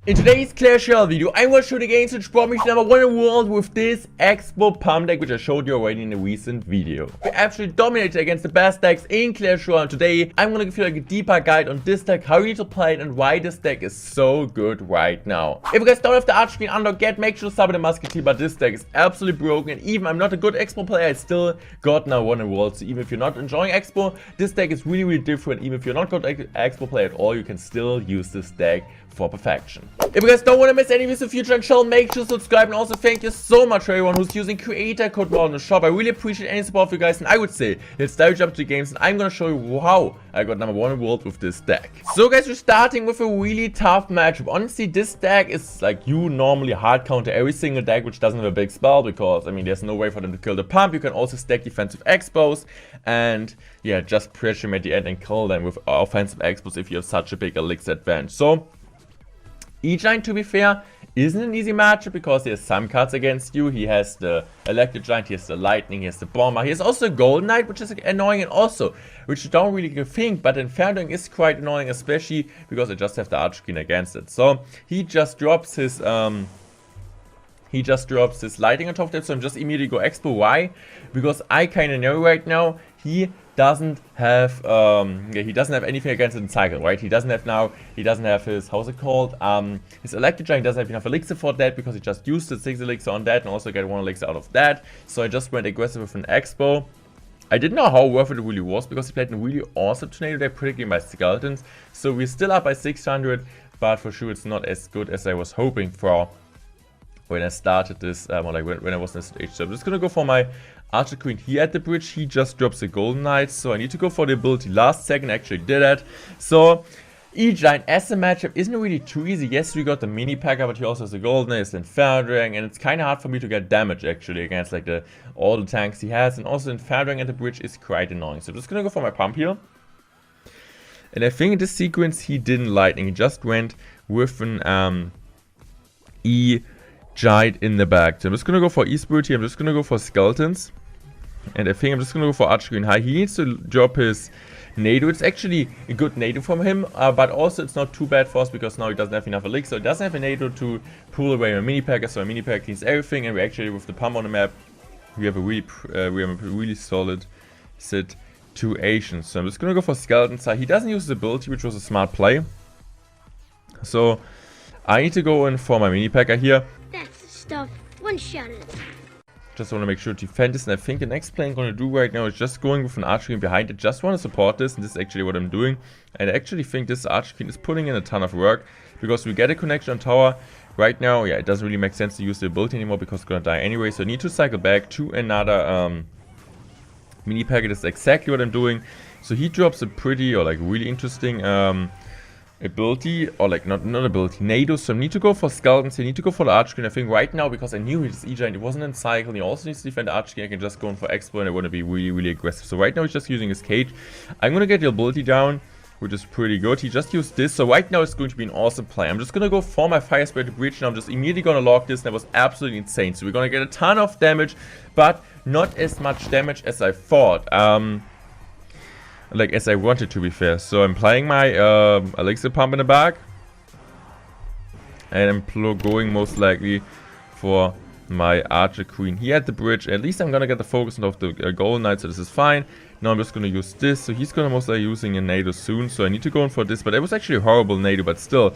In today's Clash Royale video, I'm going to show the games which brought me to number 1 in the world with this Expo pump deck, which I showed you already in a recent video. We absolutely dominated against the best decks in Clash Royale, and today I'm going to give you like a deeper guide on this deck, how you need to play it, and why this deck is so good right now. If you guys don't have the Archer Queen unlocked yet, make sure to sub with the Musketeer, but this deck is absolutely broken, and even I'm not a good Expo player, I still got now 1 in the world. So even if you're not enjoying Expo, this deck is really different. Even if you're not a good Expo player at all, you can still use this deck for perfection. If you guys don't want to miss any videos in the future and channel, make sure to subscribe, and also thank you so much for everyone who's using creator code in the shop. I really appreciate any support for you guys, and I would say let's dive into the games, and I'm gonna show you how I got number 1 in the world with this deck. So guys, we're starting with a really tough matchup. Honestly, this deck is like you normally hard counter every single deck which doesn't have a big spell, because I mean there's no way for them to kill the pump. You can also stack defensive expos and yeah, just pressure them at the end and kill them with offensive expos if you have such a big elixir advantage. So E-Giant, to be fair, isn't an easy matchup because he has some cards against you. He has the Electro Giant, he has the Lightning, he has the Bomber, he has also a Golden Knight, which is annoying, and also, which you don't really think, but Infernoing is quite annoying, especially because I just have the Archer Queen against it. So he just drops his Lightning on top of that, so I'm just immediately go Expo. Why? Because I kinda know right now he doesn't have he doesn't have anything against it in cycle, right? He doesn't have his, how's it called, his Electro Giant doesn't have enough elixir for that, because he just used the 6 elixir on that and also get 1 elixir out of that. So I just went aggressive with an Expo. I didn't know how worth it really was, because he played a really awesome tornado deck, predicting by skeletons. So we're still up by 600, but for sure it's not as good as I was hoping for when I started this, or like when I was in this stage. So I'm just gonna go for my Archer Queen here at the bridge. He just drops a Golden Knight, so I need to go for the ability last second. Actually did that. So E-Giant as a matchup isn't really too easy. Yes, we got the mini packer, but he also has the Golden Knight, the Infernoing, and it's kind of hard for me to get damage actually against like all the tanks he has. And also Infernoing at the bridge is quite annoying. So I'm just gonna go for my pump here. And I think in this sequence he didn't Lightning. He just went with an E-Giant in the back. So I'm just gonna go for E-Spirit here. I'm just gonna go for Skeletons. And I think I'm just gonna go for Archer Queen High. He needs to drop his Nado. It's actually a good Nado from him, but also it's not too bad for us because now he doesn't have enough elixir. So he doesn't have a Nado to pull away my mini packer, so my mini packer cleans everything, and we actually, with the pump on the map, we have a really solid situation. So I'm just gonna go for Skeletons High. He doesn't use his ability, which was a smart play. So I need to go in for my mini packer here. That's the stuff. One shot at it. Just want to make sure to defend this, and I think the next play I'm going to do right now is just going with an Archer Queen behind it. Just want to support this, and this is actually what I'm doing. And I actually think this Archer Queen is putting in a ton of work, because we get a connection on tower. Right now, yeah, it doesn't really make sense to use the ability anymore because it's going to die anyway. So I need to cycle back to another mini packet. That's exactly what I'm doing. So he drops a pretty, or like really interesting ability, or like not ability, Nado. So I need to go for Skeletons. I need to go for the Archer Queen. I think right now, because I knew his E-Giant, it wasn't in cycle, he also needs to defend the Archer Queen. I can just go in for Expo, and I want to be really aggressive. So right now he's just using his cage. I'm gonna get the ability down, which is pretty good. He just used this, so right now it's going to be an awesome play. I'm just gonna go for my Fire Spirit Breach, and I'm just immediately gonna lock this, and that was absolutely insane. So we're gonna get a ton of damage, but not as much damage as I thought. Like as I wanted, to be fair. So I'm playing my elixir pump in the back, and I'm going most likely for my Archer Queen here at the bridge. At least I'm gonna get the focus of the Golden Knight, so this is fine. Now I'm just gonna use this. So he's gonna most likely using a Nado soon, so I need to go in for this. But it was actually a horrible Nado, but still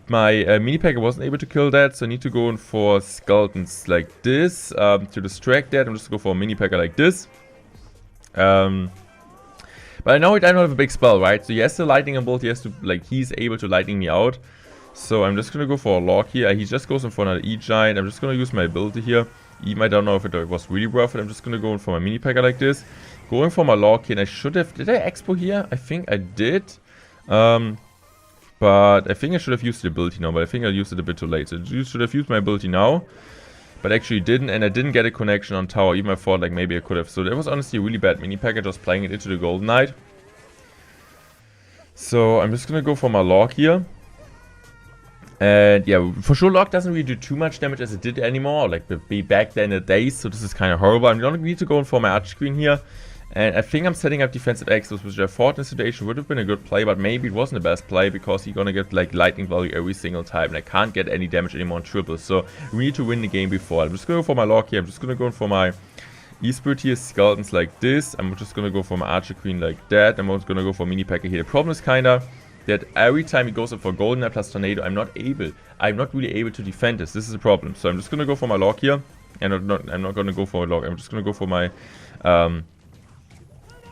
my mini packer wasn't able to kill that, so I need to go in for Skeletons like this to distract that. I'm just gonna go for a mini packer like this. But I know I don't have a big spell, right? So he has the Lightning ability, he has to, like, he's able to Lightning me out. So I'm just gonna go for a lock here. He just goes in for another E-Giant. I'm just gonna use my ability here. Even I don't know if it was really worth it. I'm just gonna go in for my mini packer like this. Going for my lock here, and I should have, did I Expo here? I think I did. But I think I should have used the ability now, but I think I used it a bit too late. So I should have used my ability now, but actually didn't, and I didn't get a connection on tower. Even I thought like maybe I could have. So that was honestly a really bad mini packer, just playing it into the Golden Knight. So I'm just gonna go for my lock here. And yeah, for sure lock doesn't really do too much damage as it did anymore, like back then in the days, so this is kind of horrible. I'm gonna need to go in for my Archer Queen here. And I think I'm setting up defensive Expos, which I thought in this situation would have been a good play, but maybe it wasn't the best play because he's gonna get like lightning value every single time, and I can't get any damage anymore on triples. So we need to win the game before. I'm just gonna go for my lock here. I'm just gonna go for my E-Spirit here, Skeletons like this. I'm just gonna go for my Archer Queen like that. I'm also gonna go for Mini Packer here. The problem is kinda that every time he goes up for Golden Knight plus Tornado, I'm not really able to defend this. This is a problem. So I'm just gonna go for my lock here. And I'm not gonna go for a lock. I'm just gonna go for my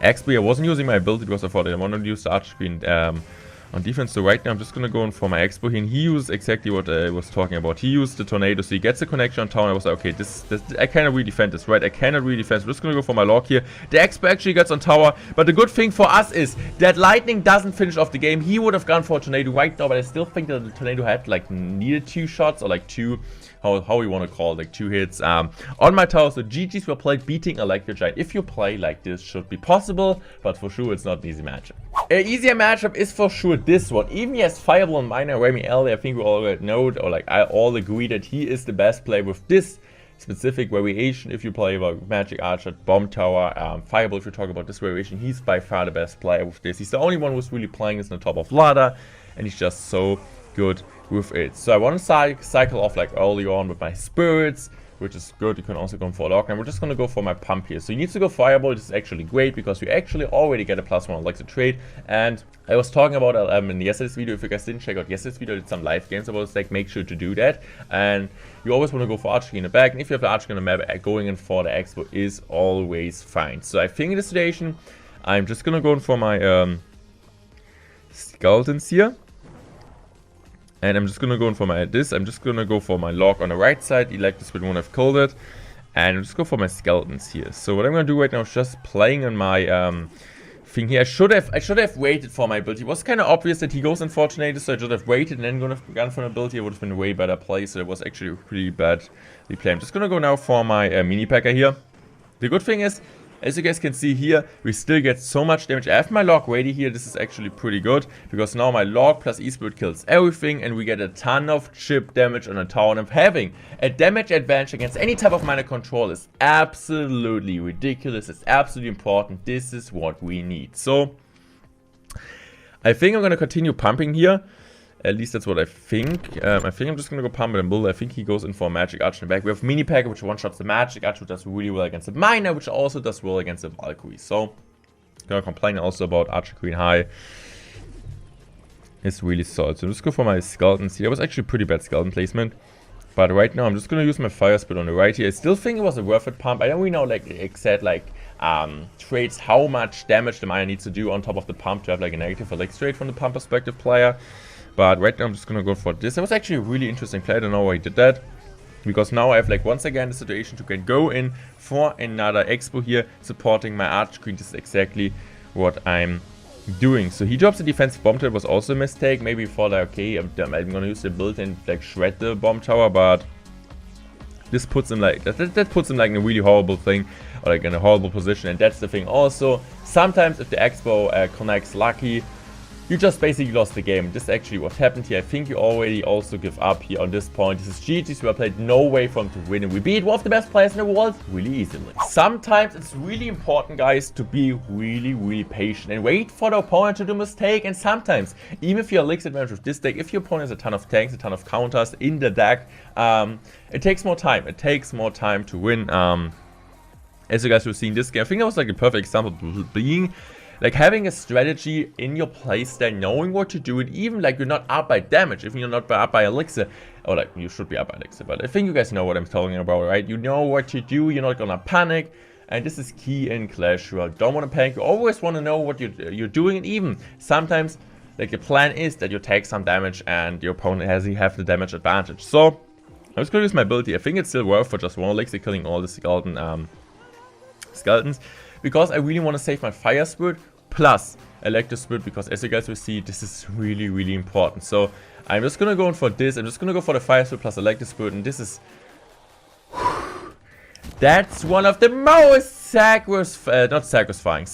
Expo. I wasn't using my ability because I thought I wanted to use the Archer Queen on defense. So right now I'm just gonna go in for my Expo here, and he used exactly what I was talking about. He used the Tornado, so he gets a connection on tower. I was like, okay, this I cannot really defend this, right? I cannot really defend. So I'm just gonna go for my lock here. The Expo actually gets on tower, but the good thing for us is that Lightning doesn't finish off the game. He would have gone for a Tornado right now, but I still think that the Tornado had like needed 2 shots or like 2. How you want to call it, like 2 hits on my tower. So GG's were played beating Electro Giant. If you play like this, should be possible, but for sure it's not an easy matchup. An easier matchup is for sure this one. Even he has Fireball and Miner, Remy L, I think we all know, or like I all agree that he is the best player with this specific variation. If you play about Magic Archer, Bomb Tower, Fireball, if you talk about this variation, he's by far the best player with this. He's the only one who's really playing this on the top of ladder, and he's just so good with it. So I want to cycle off like early on with my spirits, which is good. You can also go for a lock, and we're just going to go for my pump here. So you need to go Fireball. This is actually great because you actually already get a +1 Alexa trade. And I was talking about in yesterday's video. If you guys didn't check out yesterday's video, I did some live games about this deck. Make sure to do that. And you always want to go for Archer in the back, and if you have the Archer in the map, going in for the Expo is always fine. So I think in this situation I'm just going to go in for my Skeletons here. And I'm just gonna go in for my I'm just gonna go for my lock on the right side. Electro won't have killed it. And I'm just go for my Skeletons here. So what I'm gonna do right now is just playing on my thing here. I should have waited for my ability. It was kind of obvious that he goes in for Tornado, so I should have waited and then gone for an ability. It would have been a way better play. So it was actually a pretty bad play. I'm just gonna go now for my Mini Packer here. The good thing is, as you guys can see here, we still get so much damage. I have my lock ready here. This is actually pretty good because now my lock plus E-Spirit kills everything, and we get a ton of chip damage on a tower. And having a damage advantage against any type of mana control is absolutely ridiculous. It's absolutely important. This is what we need. So I think I'm going to continue pumping here. At least that's what I think. I think I'm just going to go pump it and build. I think he goes in for a Magic Archer in the back. We have Mini Packer, which one-shots the Magic Archer, which does really well against the Miner, which also does well against the Valkyrie. So, I'm going to complain also about Archer Queen High. It's really solid. So, I'm just going for my Skeletons here. It was actually pretty bad Skeleton placement. But right now, I'm just going to use my Fire Spit on the right here. I still think it was a worth it pump. I don't really know, like, exact, like, traits, how much damage the Miner needs to do on top of the pump to have, like, a negative elixir rate from the pump perspective player. But right now I'm just gonna go for this. It was actually a really interesting play. I don't know why he did that. Because now I have like once again the situation to can go in for another Expo here, supporting my Archer Queen. This is exactly what I'm doing. So he drops the defensive bomb tower. It was also a mistake. Maybe for like, okay, I'm gonna use the ability and like shred the bomb tower, but this puts him like that puts him like in a really horrible thing, or like in a horrible position. And that's the thing also. Sometimes if the Expo connects lucky, you just basically lost the game. This is actually what happened here. I think you already also give up here on this point. This is GG's. We played no way for him to win, and we beat one of the best players in the world really easily. Sometimes it's really important, guys, to be really patient and wait for the opponent to do a mistake. And sometimes, even if you're elixir advantage with this deck, if your opponent has a ton of tanks, a ton of counters in the deck, it takes more time. It takes more time to win. As you guys were seeing this game, I think that was like a perfect example of being like having a strategy in your playstyle, knowing what to do, and even like you're not up by damage, if you're not up by elixir, or like you should be up by elixir, but I think you guys know what I'm talking about, right? You know what to do, you're not gonna panic, and this is key in Clash Royale. Don't want to panic, you always want to know what you're doing, and even sometimes like the plan is that you take some damage and your opponent have the damage advantage. So I'm just gonna use my ability. I think it's still worth for just one elixir killing all the skeletons. Because I really want to save my Fire Spirit plus Electro Spirit, because as you guys will see, this is really important. So I'm just going to go in for this. I'm just going to go for the Fire Spirit plus Electro Spirit, and this is... That's one of the most satisfying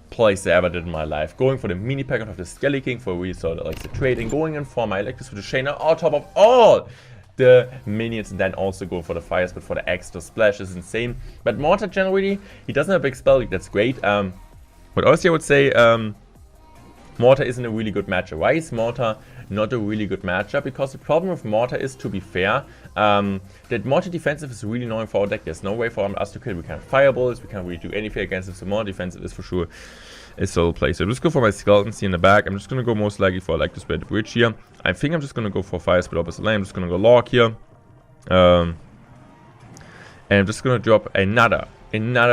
plays I ever did in my life. Going for the Mini Pack of the Skelly King for a really solid Elixir trade, and going in for my Electro Spirit to Shayna on top of all the minions and then also go for the fire spit for the extra splash is insane. But Mortar generally, he doesn't have a big spell leak, that's great. But also I would say Mortar isn't a really good matchup. Why is Mortar not a really good matchup? Because the problem with Mortar is, to be fair, that Mortar defensive is really annoying for our deck. There's no way for us to kill. We can't fireballs, we can't really do anything against it. So Mortar defensive is for sure a solo play. So just go for my skeletons here in the back. I'm just gonna go most likely for like to spread the bridge here. I think I'm just gonna go for fire spit opposite lane. I'm just gonna go log here. And I'm just gonna drop another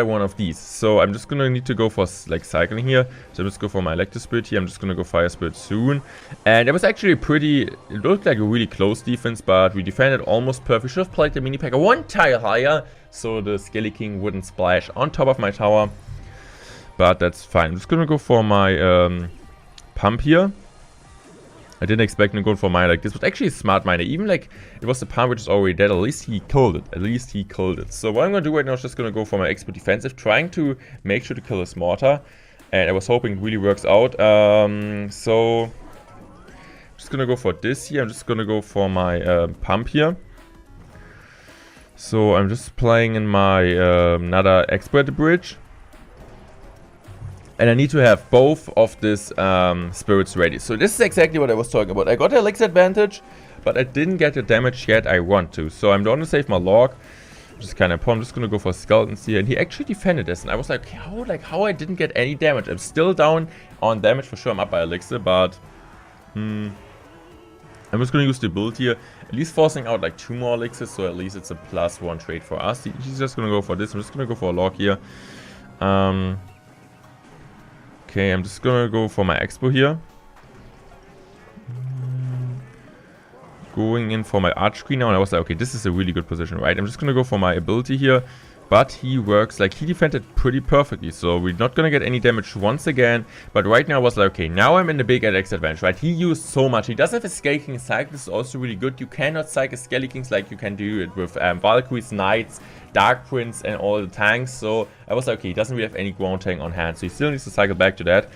one of these. So I'm just gonna need to go for like cycling here. So I'm just go for my electro spirit here. I'm just gonna go fire spirit soon. And it was actually it looked like a really close defense, but we defended almost perfect. We should have played the mini packer one tile higher so the Skelly King wouldn't splash on top of my tower. But that's fine. I'm just gonna go for my pump here. I didn't expect him to go for mine like this, but actually a smart miner. Even like it was the pump which is already dead, at least he killed it. So what I'm gonna do right now is just gonna go for my expert defensive, trying to make sure to kill his mortar. And I was hoping it really works out. So I'm just gonna go for this here. I'm just gonna go for my pump here. So I'm just playing in my another expert bridge. And I need to have both of these spirits ready. So this is exactly what I was talking about. I got the elixir advantage, but I didn't get the damage yet I want to. So I'm going to save my log. Just kind of, I'm just going to go for skeletons here. And he actually defended this. And I was like, how I didn't get any damage. I'm still down on damage for sure. I'm up by elixir, but I'm just going to use the ability here. At least forcing out like 2 more elixirs. So at least it's a +1 trade for us. He's just going to go for this. I'm just going to go for a log here. Okay, I'm just gonna go for my expo here. Going in for my archqueen now, and I was like, okay, this is a really good position, right? I'm just gonna go for my ability here, but he works, like, he defended pretty perfectly, so we're not gonna get any damage once again. But right now I was like, okay, now I'm in the big LX advantage, right? He used so much. He does have a Skelly King cycle, this is also really good. You cannot cycle Skelly Kings like you can do it with Valkyries, Knights, Dark Prince and all the tanks. So I was like, okay, he doesn't really have any ground tank on hand, so he still needs to cycle back to that.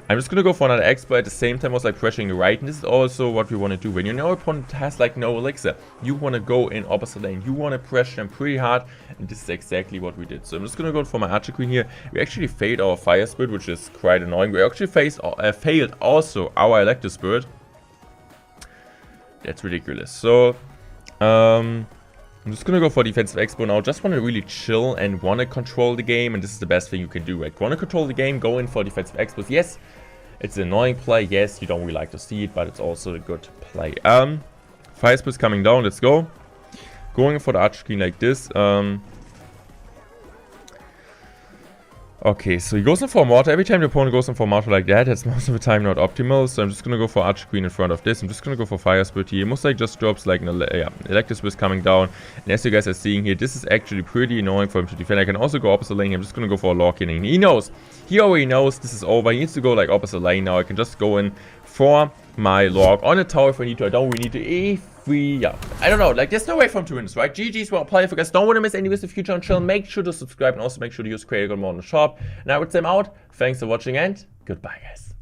I'm just gonna go for another X, but at the same time I was like pressuring the right, and this is also what we want to do. When your opponent has like no elixir, you want to go in opposite lane, you want to pressure them pretty hard, and this is exactly what we did. So I'm just gonna go for my Archer Queen here. We actually failed our Fire Spirit, which is quite annoying. We actually failed also our Electro Spirit. That's ridiculous. So I'm just gonna go for defensive expo now. Just want to really chill and want to control the game, and this is the best thing you can do, right? Want to control the game, go in for defensive expos. Yes, it's an annoying play. Yes, you don't really like to see it, but it's also a good play. Fire Spirit's coming down. Let's go. Going for the Archer Queen like this. Okay, so he goes in for a mortar. Every time the opponent goes in for a mortar like that, that's most of the time not optimal. So I'm just gonna go for Archer Queen in front of this. I'm just gonna go for Fire Spirit here. Most like just drops like an Electro Spirit coming down. And as you guys are seeing here, this is actually pretty annoying for him to defend. I can also go opposite lane. I'm just gonna go for a lock in. He knows. He already knows this is over. He needs to go like opposite lane now. I can just go in for my log on a tower if I need to. I don't really need to. If we, yeah, I don't know. Like, there's no way for him to win this, right? GG's, well played. If you guys don't want to miss any videos in the future on channel, make sure to subscribe and also make sure to use Creator Mode on the shop. And I would say I'm out. Thanks for watching and goodbye, guys.